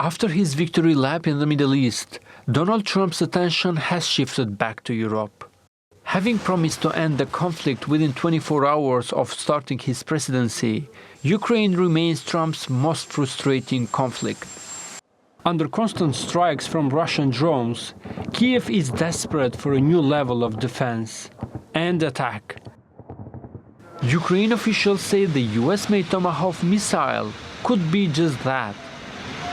After his victory lap in the Middle East, Donald Trump's attention has shifted back to Europe. Having promised to end the conflict within 24 hours of starting his presidency, Ukraine remains Trump's most frustrating conflict. Under constant strikes from Russian drones, Kiev is desperate for a new level of defense and attack. Ukraine officials say the US-made Tomahawk missile could be just that.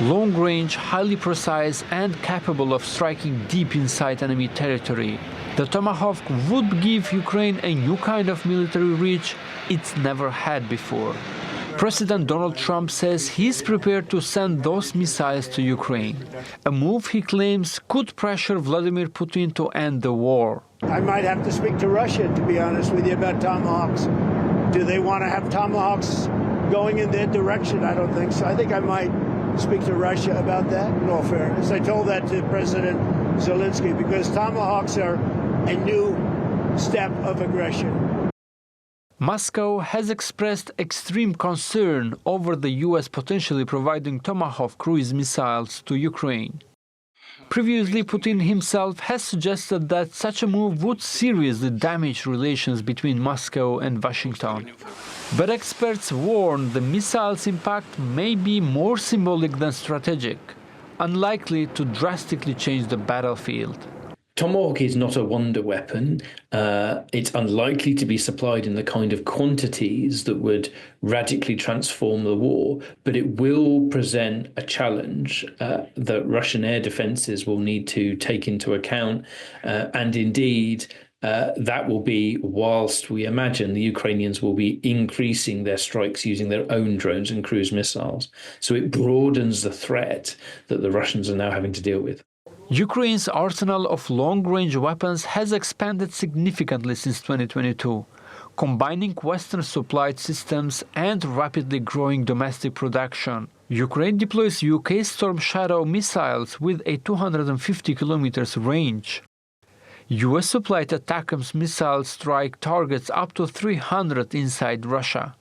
Long-range, highly precise and capable of striking deep inside enemy territory, the Tomahawk would give Ukraine a new kind of military reach it's never had before. President Donald Trump says he's prepared to send those missiles to Ukraine, a move he claims could pressure Vladimir Putin to end the war. I might have to speak to Russia, to be honest with you, about Tomahawks. Do they want to have Tomahawks going in their direction? I don't think so. I think I might speak to Russia about that, in all fairness. I told that to President Zelensky, because Tomahawks are a new step of aggression. Moscow has expressed extreme concern over the US potentially providing Tomahawk cruise missiles to Ukraine. Previously, Putin himself has suggested that such a move would seriously damage relations between Moscow and Washington. But experts warn the missile's impact may be more symbolic than strategic, unlikely to drastically change the battlefield. Tomahawk is not a wonder weapon. It's unlikely to be supplied in the kind of quantities that would radically transform the war, but it will present a challenge that Russian air defenses will need to take into account. And indeed, that will be whilst we imagine the Ukrainians will be increasing their strikes using their own drones and cruise missiles. So it broadens the threat that the Russians are now having to deal with. Ukraine's arsenal of long-range weapons has expanded significantly since 2022, combining Western-supplied systems and rapidly growing domestic production. Ukraine deploys UK Storm Shadow missiles with a 250 kilometers range. US-supplied ATACMS missiles strike targets up to 300 inside Russia.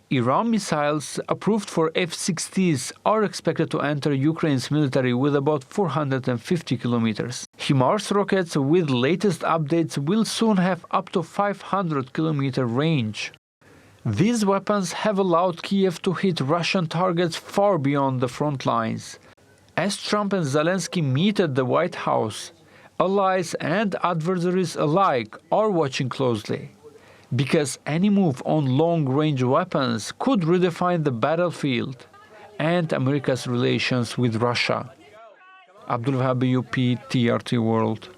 Iran missiles approved for F-16s are expected to enter Ukraine's military with about 450 kilometers. HIMARS rockets with latest updates will soon have up to 500-kilometer range. These weapons have allowed Kiev to hit Russian targets far beyond the front lines. As Trump and Zelensky meet at the White House, allies and adversaries alike are watching closely, because any move on long-range weapons could redefine the battlefield and America's relations with Russia. Abdulvehab Ejupi, TRT World.